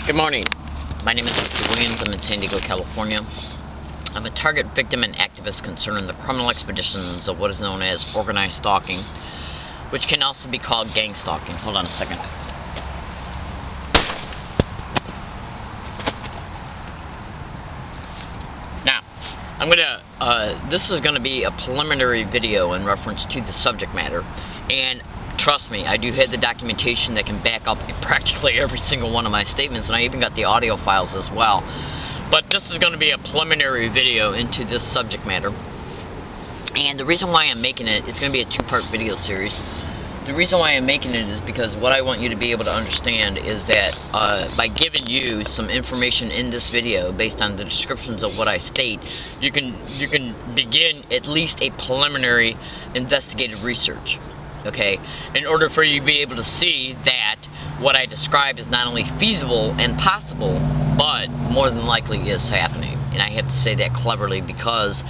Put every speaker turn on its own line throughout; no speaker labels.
Good morning. My name is Jesse Williams. I'm in San Diego, California. I'm a target victim and activist concerning the criminal expeditions of what is known as organized stalking, which can also be called gang stalking. Hold on a second. Now, this is going to be a preliminary video in reference to the subject matter, and trust me, I do have the documentation that can back up practically every single one of my statements, and I even got the audio files as well. But this is going to be a preliminary video into this subject matter. And the reason why I'm making it, it's going to be a two-part video series. The reason why I'm making it is because what I want you to be able to understand is that by giving you some information in this video based on the descriptions of what I state, you can begin at least a preliminary investigative research. Okay, in order for you to be able to see that what I describe is not only feasible and possible, but more than likely is happening. And I have to say that cleverly because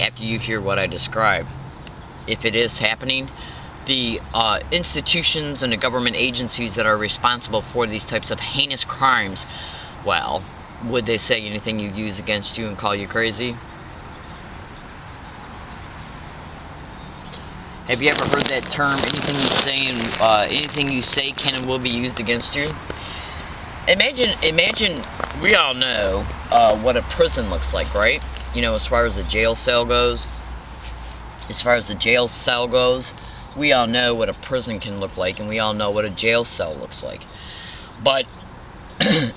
after you hear what I describe, if it is happening, the institutions and the government agencies that are responsible for these types of heinous crimes, well, would they say anything you use against you and call you crazy? Have you ever heard that term? Anything you say can and will be used against you. Imagine we all know what a prison looks like, right? You know, as far as a jail cell goes. As far as the jail cell goes, we all know what a prison can look like, and we all know what a jail cell looks like. But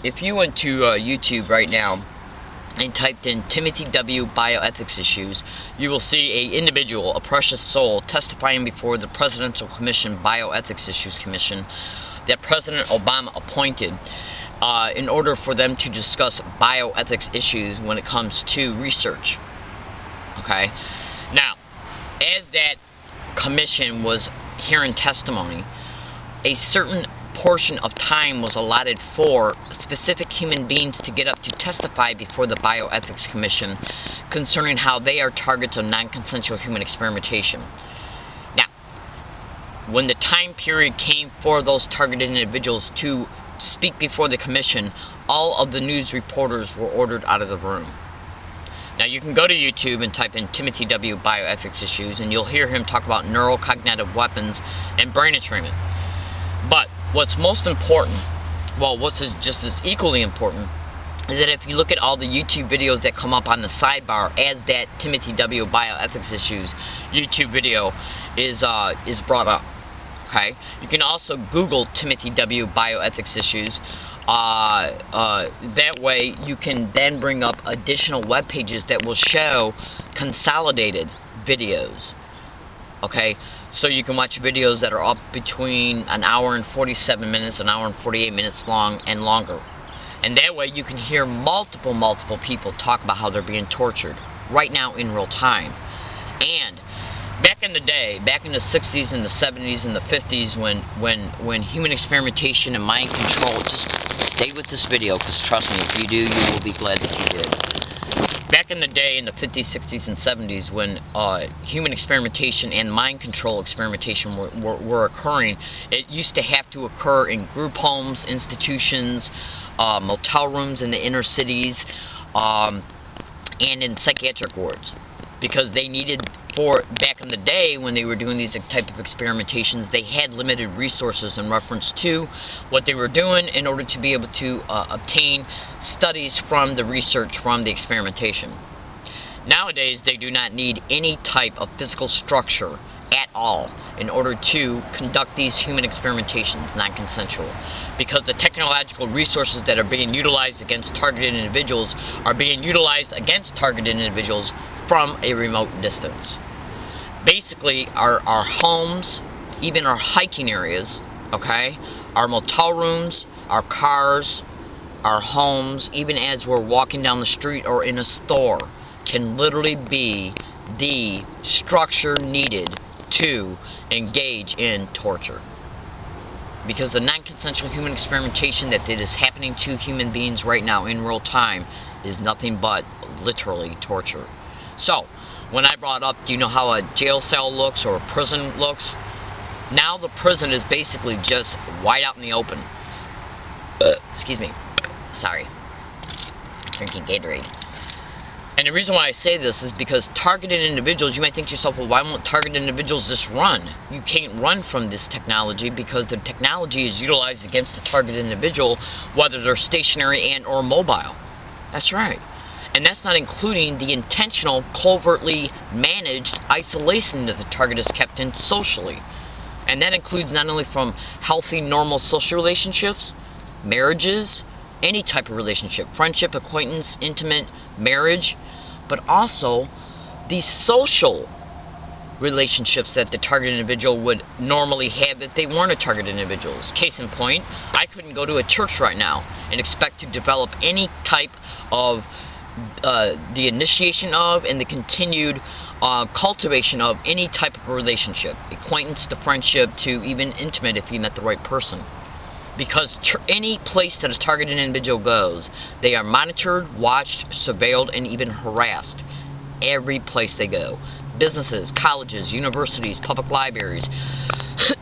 if you went to YouTube right now and typed in Timothy W. bioethics issues, you will see an individual, a precious soul, testifying before the Presidential Commission Bioethics Issues Commission that President Obama appointed in order for them to discuss bioethics issues when it comes to research. Okay? Now, as that commission was hearing testimony, a certain portion of time was allotted for specific human beings to get up to testify before the Bioethics Commission concerning how they are targets of non-consensual human experimentation. Now, when the time period came for those targeted individuals to speak before the commission, all of the news reporters were ordered out of the room. Now, you can go to YouTube and type in Timothy W. bioethics issues, and you'll hear him talk about neurocognitive weapons and brain entrainment. But what's most important, well, what's just as equally important, is that if you look at all the YouTube videos that come up on the sidebar as that Timothy W. bioethics issues YouTube video is brought up. Okay, you can also Google Timothy W. bioethics issues. That way, you can then bring up additional web pages that will show consolidated videos. Okay, so you can watch videos that are up between an hour and 47 minutes, an hour and 48 minutes long, and longer. And that way you can hear multiple people talk about how they're being tortured right now in real time. And back in the day, back in the 60s and the 70s and the 50s, when human experimentation and mind control, just stay with this video, because trust me, if you do, you will be glad that you did. Back in the day, in the 50s, 60s, and 70s, when human experimentation and mind control experimentation were occurring, it used to have to occur in group homes, institutions, motel rooms in the inner cities, and in psychiatric wards. Because they needed, back in the day when they were doing these type of experimentations, they had limited resources in reference to what they were doing in order to be able to obtain studies from the research from the experimentation. Nowadays, they do not need any type of physical structure at all in order to conduct these human experimentations non-consensual, because the technological resources that are being utilized against targeted individuals are being utilized against targeted individuals from a remote distance. Basically, our homes, even our hiking areas, okay, our motel rooms, our cars, our homes, even as we're walking down the street or in a store, can literally be the structure needed to engage in torture. Because the non-consensual human experimentation that is happening to human beings right now in real time is nothing but literally torture. So, when I brought up, do you know how a jail cell looks or a prison looks? Now the prison is basically just wide out in the open. Excuse me. Sorry. Drinking Gatorade. And the reason why I say this is because targeted individuals, you might think to yourself, well, why won't targeted individuals just run? You can't run from this technology because the technology is utilized against the targeted individual, whether they're stationary and or mobile. That's right. And that's not including the intentional, covertly managed isolation that the target is kept in socially. And that includes not only from healthy, normal social relationships, marriages, any type of relationship, friendship, acquaintance, intimate, marriage, but also the social relationships that the targeted individual would normally have if they weren't a targeted individual. Case in point, I couldn't go to a church right now and expect to develop any type of the initiation of and the continued cultivation of any type of relationship, acquaintance to friendship to even intimate if you met the right person. Because any place that a targeted individual goes, they are monitored, watched, surveilled, and even harassed. Every place they go. Businesses, colleges, universities, public libraries,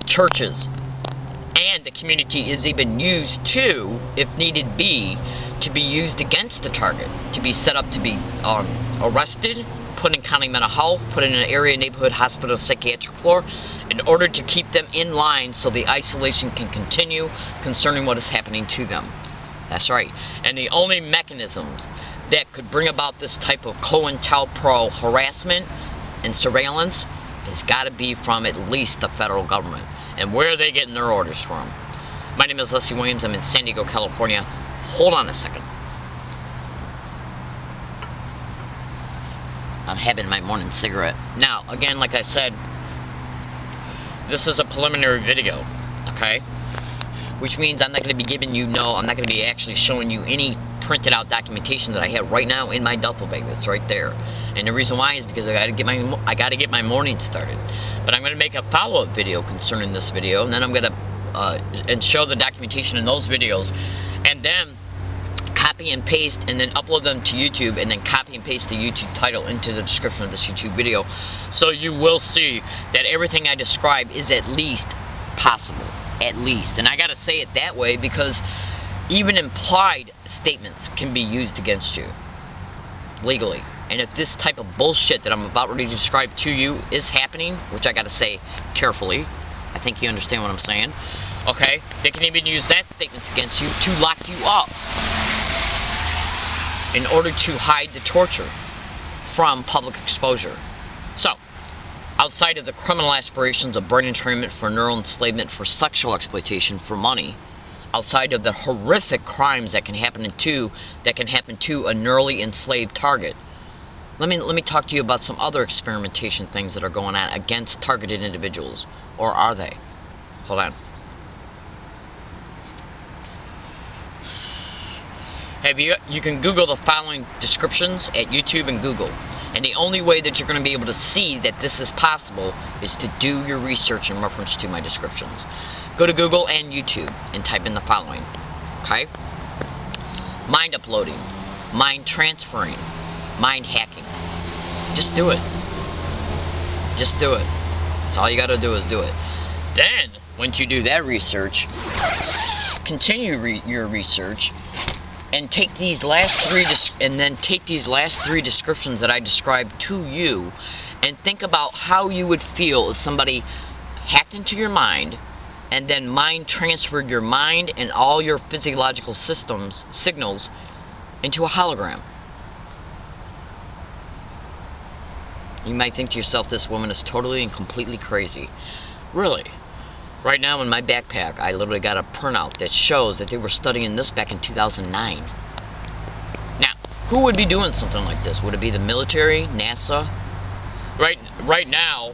churches, and the community is even used to, if needed be, to be used against the target, to be set up to be arrested, put in county mental health, put in an area neighborhood hospital psychiatric floor, in order to keep them in line so the isolation can continue concerning what is happening to them. That's right. And the only mechanisms that could bring about this type of COINTELPRO harassment and surveillance has got to be from at least the federal government. And where are they getting their orders from? My name is Leslie Williams. I'm in San Diego, California. Hold on a second. I'm having my morning cigarette. Now, again, like I said, this is a preliminary video, okay? Which means I'm not going to be giving you I'm not going to be actually showing you any printed out documentation that I have right now in my duffel bag. That's right there. And the reason why is because I got to get my morning started. But I'm going to make a follow-up video concerning this video, and then I'm going to and show the documentation in those videos, and then copy and paste and then upload them to YouTube, and then copy and paste the YouTube title into the description of this YouTube video, so you will see that everything I describe is at least possible. At least. And I gotta say it that way because even implied statements can be used against you legally. And if this type of bullshit that I'm about ready to describe to you is happening, which I gotta say carefully, I think you understand what I'm saying, okay, they can even use that statements against you to lock you up in order to hide the torture from public exposure. So, outside of the criminal aspirations of brain entrainment for neural enslavement for sexual exploitation for money, outside of the horrific crimes that can happen to a neurally enslaved target, let me talk to you about some other experimentation things that are going on against targeted individuals. Or are they? Hold on. You can Google the following descriptions at YouTube and Google. And the only way that you're going to be able to see that this is possible is to do your research in reference to my descriptions. Go to Google and YouTube and type in the following. Okay? Mind uploading, mind transferring, mind hacking. Just do it. Just do it. That's all you got to do is do it. Then, once you do that research, continue your research. And take these last three descriptions that I described to you, and think about how you would feel if somebody hacked into your mind, and then mind transferred your mind and all your physiological signals into a hologram. You might think to yourself, this woman is totally and completely crazy. Really? Right now in my backpack, I literally got a printout that shows that they were studying this back in 2009. Now, who would be doing something like this? Would it be the military, NASA? Right now,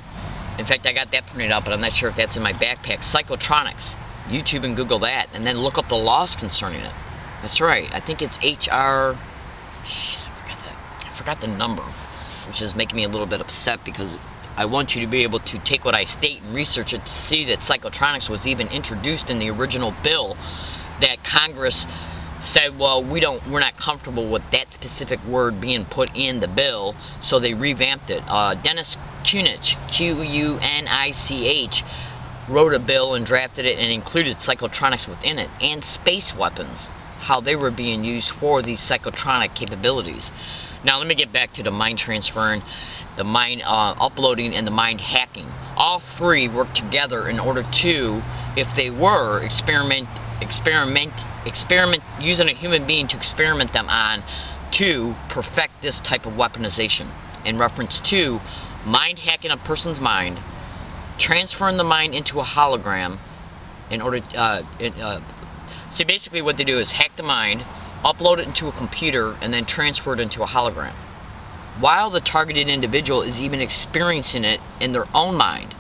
in fact, I got that printed out, but I'm not sure if that's in my backpack. Psychotronics. YouTube and Google that, and then look up the laws concerning it. That's right. I think it's HR... Shit, I forgot the number, which is making me a little bit upset because I want you to be able to take what I state and research it to see that psychotronics was even introduced in the original bill that Congress said, well, we're not comfortable with that specific word being put in the bill, so they revamped it. Dennis Kunich, Q-U-N-I-C-H, wrote a bill and drafted it and included psychotronics within it, and space weapons. how they were being used for these psychotronic capabilities. Now let me get back to the mind transferring, the mind uploading, and the mind hacking. All three work together in order to, if they were, experiment using a human being to experiment them on, to perfect this type of weaponization. In reference to mind hacking a person's mind, transferring the mind into a hologram in order see, basically what they do is hack the mind, upload it into a computer, and then transfer it into a hologram, while the targeted individual is even experiencing it in their own mind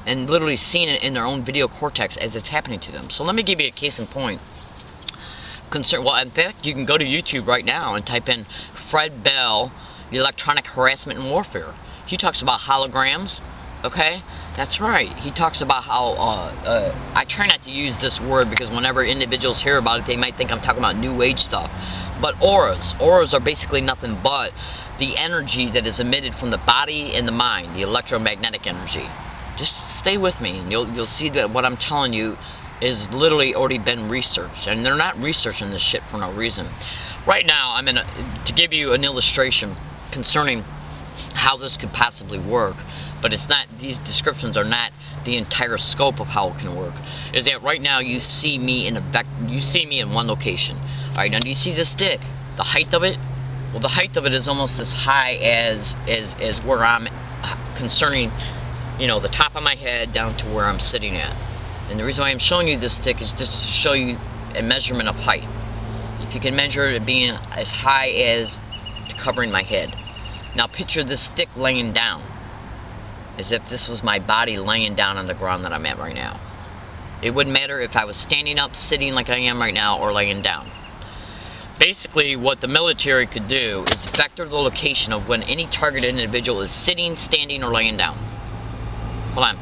and literally seeing it in their own video cortex as it's happening to them. So let me give you a case in point. Well, in fact, you can go to YouTube right now and type in Fred Bell, electronic harassment and warfare. He talks about holograms. Okay, that's right. He talks about how I try not to use this word because whenever individuals hear about it, they might think I'm talking about new age stuff. But auras are basically nothing but the energy that is emitted from the body and the mind, the electromagnetic energy. Just stay with me, and you'll see that what I'm telling you is literally already been researched, and they're not researching this shit for no reason. Right now, to give you an illustration concerning how this could possibly work, but it's not, these descriptions are not the entire scope of how it can work, is that right now you see me in one location. Alright, now do you see this stick? The height of it? Well, the height of it is almost as high as where I'm concerning, the top of my head down to where I'm sitting at. And the reason why I'm showing you this stick is just to show you a measurement of height. If you can measure it being as high as covering my head. Now picture this stick laying down, as if this was my body laying down on the ground that I'm at right now. It wouldn't matter if I was standing up, sitting like I am right now, or laying down. Basically, what the military could do is vector the location of when any targeted individual is sitting, standing, or laying down. Hold on.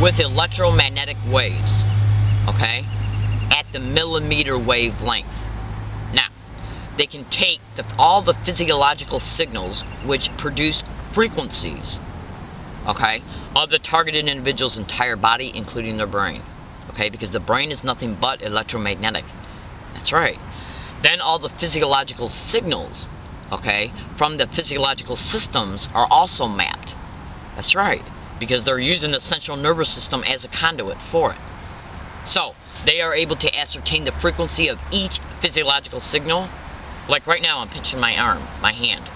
With electromagnetic waves, okay, at the millimeter wavelength. Now, they can take all the physiological signals which produce frequencies, okay, of the targeted individual's entire body, including their brain, okay, because the brain is nothing but electromagnetic. That's right. Then all the physiological signals, okay, from the physiological systems are also mapped. That's right, because they're using the central nervous system as a conduit for it. So they are able to ascertain the frequency of each physiological signal. Like right now, I'm pinching my arm, my hand.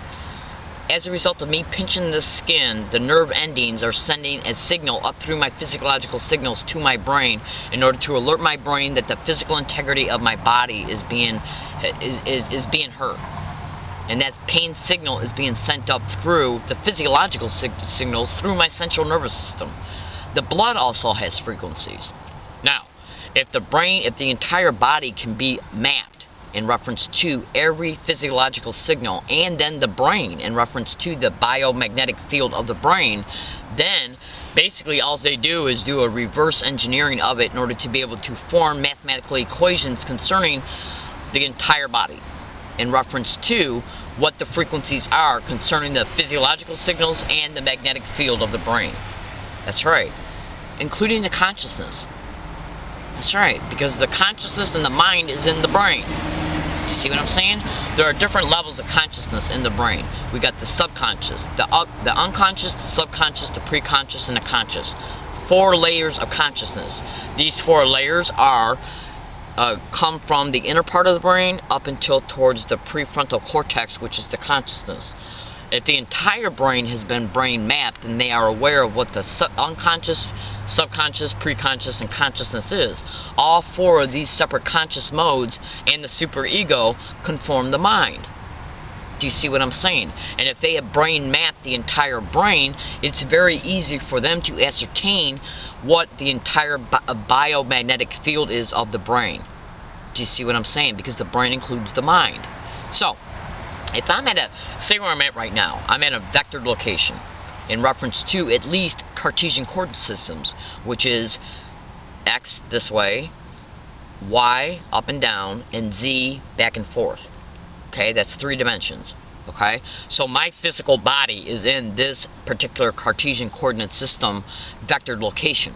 As a result of me pinching the skin, the nerve endings are sending a signal up through my physiological signals to my brain in order to alert my brain that the physical integrity of my body is being hurt. And that pain signal is being sent up through the physiological signals through my central nervous system. The blood also has frequencies. Now, if the entire body can be mapped in reference to every physiological signal, and then the brain in reference to the biomagnetic field of the brain, then basically all they do is do a reverse engineering of it in order to be able to form mathematical equations concerning the entire body in reference to what the frequencies are concerning the physiological signals and the magnetic field of the brain. That's right. Including the consciousness. That's right, because the consciousness and the mind is in the brain. You see what I'm saying? There are different levels of consciousness in the brain. We got the subconscious, the unconscious, the subconscious, the preconscious, and the conscious. 4 layers of consciousness. These 4 layers are come from the inner part of the brain up until towards the prefrontal cortex, which is the consciousness. If the entire brain has been brain mapped and they are aware of what the unconscious, subconscious, preconscious, and consciousness is, all 4 of these separate conscious modes and the superego conform the mind. Do you see what I'm saying? And if they have brain mapped the entire brain, it's very easy for them to ascertain what the entire biomagnetic field is of the brain. Do you see what I'm saying? Because the brain includes the mind. So, if I'm say where I'm at right now, I'm at a vectored location in reference to at least Cartesian coordinate systems, which is X this way, Y up and down, and Z back and forth. Okay, that's 3 dimensions. Okay, so my physical body is in this particular Cartesian coordinate system vectored location.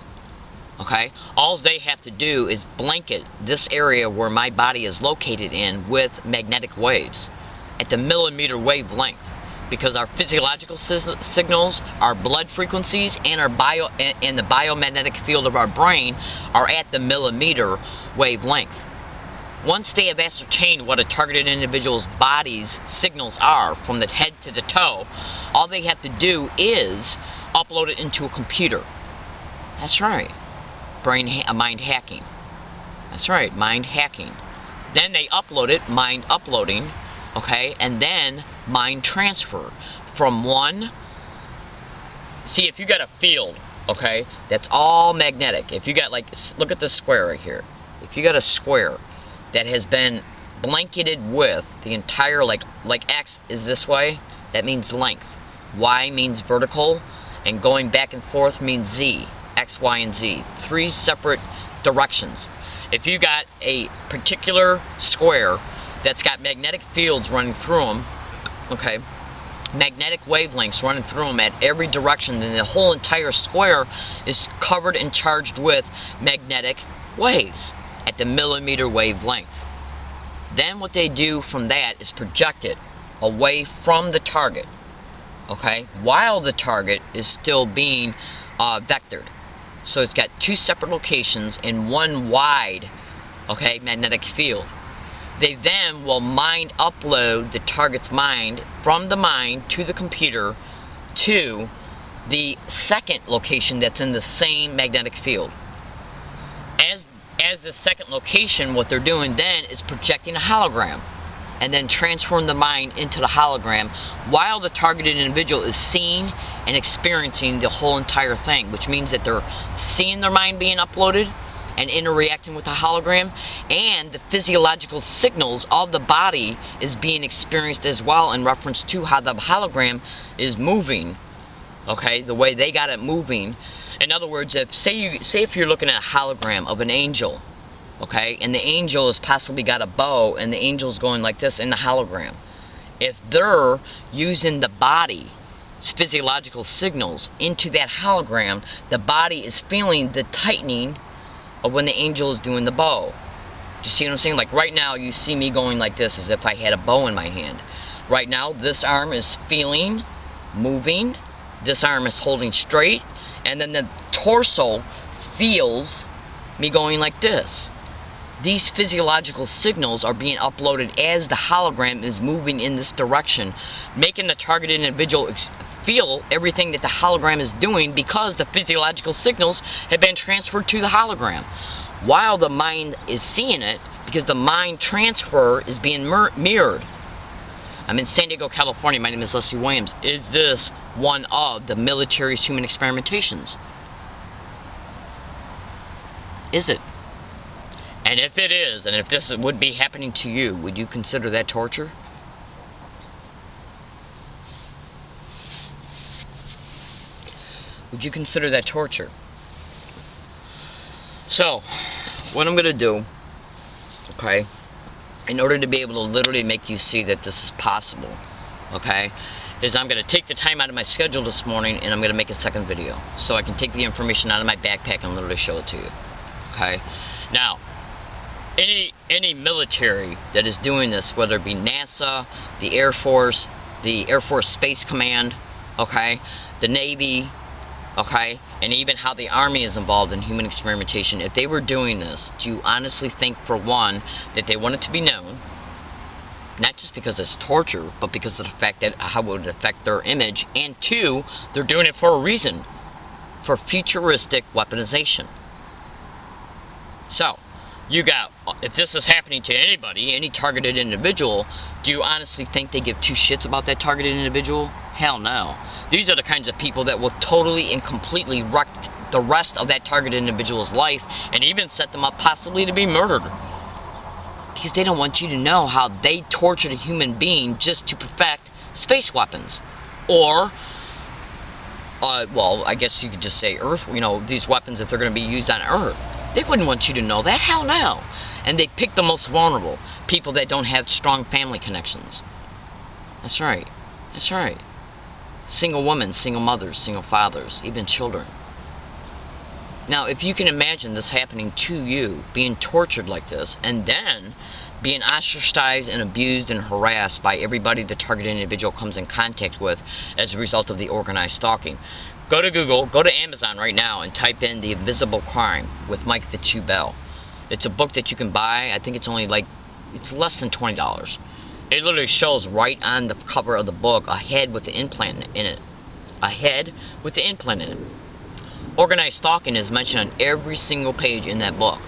Okay? All they have to do is blanket this area where my body is located in with magnetic waves at the millimeter wavelength, because our physiological signals, our blood frequencies, and the biomagnetic field of our brain are at the millimeter wavelength. Once they have ascertained what a targeted individual's body's signals are from the head to the toe, all they have to do is upload it into a computer. That's right. Mind hacking. That's right, mind hacking. Then they upload it, mind uploading, okay, and then mind transfer from one. See, if you got a field, okay, that's all magnetic. If you got, like, look at this square right here. If you got a square that has been blanketed with the entire, like X is this way, that means length. Y means vertical, and going back and forth means Z. X, Y, and Z. 3 separate directions. If you got a particular square that's got magnetic fields running through them, okay, magnetic wavelengths running through them at every direction, then the whole entire square is covered and charged with magnetic waves at the millimeter wavelength. Then what they do from that is project it away from the target, okay, while the target is still being vectored. So it's got 2 separate locations in one wide, okay, magnetic field. They then will mind upload the target's mind from the mind to the computer to the second location that's in the same magnetic field. As the second location, what they're doing then is projecting a hologram and then transferring the mind into the hologram while the targeted individual is seeing and experiencing the whole entire thing, which means that they're seeing their mind being uploaded and interacting with the hologram, and the physiological signals of the body is being experienced as well in reference to how the hologram is moving, okay, the way they got it moving. In other words, if you're looking at a hologram of an angel, okay, and the angel has possibly got a bow and the angel's going like this in the hologram, if they're using the body's physiological signals into that hologram, the body is feeling the tightening of when the angel is doing the bow. Do you see what I'm saying? Like right now you see me going like this as if I had a bow in my hand. Right now this arm is feeling, moving, this arm is holding straight, and then the torso feels me going like this. These physiological signals are being uploaded as the hologram is moving in this direction, making the targeted individual feel everything that the hologram is doing, because the physiological signals have been transferred to the hologram while the mind is seeing it, because the mind transfer is being mirrored. I'm in San Diego, California. My name is Leslie Williams. Is this one of the military's human experimentations? Is it? And if it is, and if this would be happening to you, would you consider that torture? Would you consider that torture? So, what I'm going to do, okay, in order to be able to literally make you see that this is possible, okay, is I'm going to take the time out of my schedule this morning and I'm going to make a second video so I can take the information out of my backpack and literally show it to you. Okay? Now, any military that is doing this, whether it be NASA, the Air Force Space Command, okay, the Navy, okay, and even how the Army is involved in human experimentation, if they were doing this, do you honestly think, for one, that they want it to be known, not just because it's torture, but because of the fact that how it would affect their image, and 2, they're doing it for a reason, for futuristic weaponization. So, you got, if this is happening to anybody, any targeted individual, do you honestly think they give 2 shits about that targeted individual? Hell no. These are the kinds of people that will totally and completely wreck the rest of that targeted individual's life, and even set them up possibly to be murdered. Because they don't want you to know how they tortured a human being just to perfect space weapons. Or, well, I guess you could just say Earth, you know, these weapons that they're going to be used on Earth. They wouldn't want you to know that. Hell no. And they pick the most vulnerable. People that don't have strong family connections. That's right. That's right. Single women, single mothers, single fathers, even children. Now, if you can imagine this happening to you, being tortured like this, and then being ostracized and abused and harassed by everybody the targeted individual comes in contact with as a result of the organized stalking. Go to Google, go to Amazon right now and type in The Invisible Crime with Mike the Two Bell. It's a book that you can buy. I think it's only it's less than $20. It literally shows right on the cover of the book a head with the implant in it. A head with the implant in it. Organized stalking is mentioned on every single page in that book.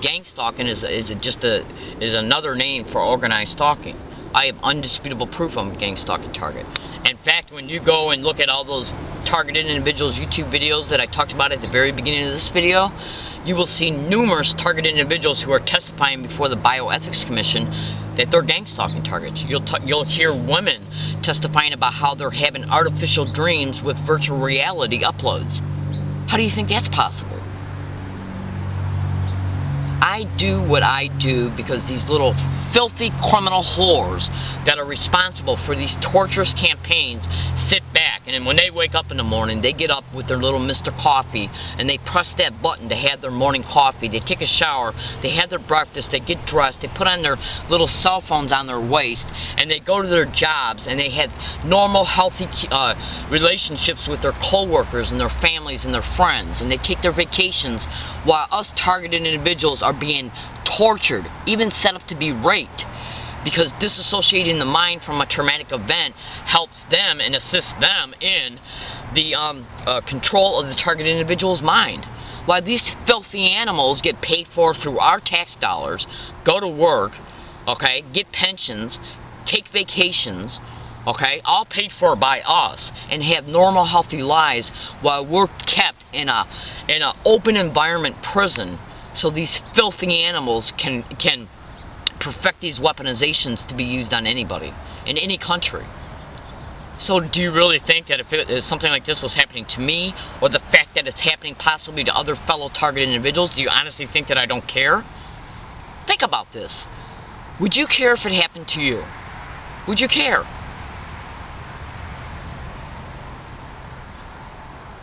Gang stalking is another name for organized stalking. I have undisputable proof I'm a gang stalking target. In fact, when you go and look at all those targeted individuals YouTube videos that I talked about at the very beginning of this video, you will see numerous targeted individuals who are testifying before the Bioethics Commission that they're gang stalking targets. You'll hear women testifying about how they're having artificial dreams with virtual reality uploads. How do you think that's possible? I do what I do because these little filthy criminal whores that are responsible for these torturous campaigns sit back, and then when they wake up in the morning, they get up with their little Mr. Coffee and they press that button to have their morning coffee. They take a shower, they have their breakfast, they get dressed, they put on their little cell phones on their waist, and they go to their jobs, and they have normal, healthy relationships with their co-workers and their families and their friends, and they take their vacations while us targeted individuals are being tortured, even set up to be raped, because disassociating the mind from a traumatic event helps them and assists them in the control of the targeted individual's mind. While these filthy animals get paid for through our tax dollars, go to work, okay, get pensions, take vacations, okay, all paid for by us, and have normal, healthy lives while we're kept in a open environment prison, so these filthy animals can perfect these weaponizations to be used on anybody in any country. So do you really think that if something like this was happening to me, or the fact that it's happening possibly to other fellow targeted individuals, do you honestly think that I don't care? Think about this. Would you care if it happened to you? Would you care?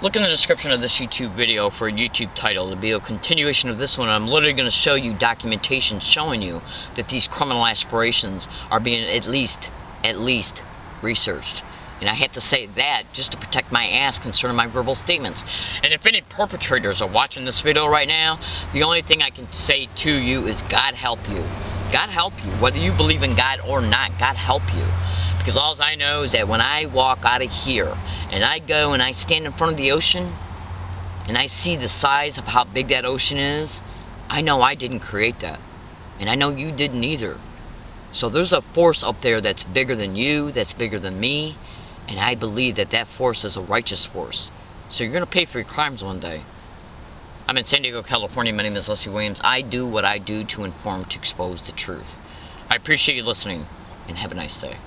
Look in the description of this YouTube video for a YouTube title. It'll be a continuation of this one. I'm literally going to show you documentation showing you that these criminal aspirations are being at least researched. And I have to say that just to protect my ass concerning my verbal statements. And if any perpetrators are watching this video right now, the only thing I can say to you is God help you. God help you. Whether you believe in God or not, God help you. Because all I know is that when I walk out of here and I go and I stand in front of the ocean and I see the size of how big that ocean is, I know I didn't create that. And I know you didn't either. So there's a force up there that's bigger than you, that's bigger than me, and I believe that that force is a righteous force. So you're going to pay for your crimes one day. I'm in San Diego, California. My name is Leslie Williams. I do what I do to inform, to expose the truth. I appreciate you listening, and have a nice day.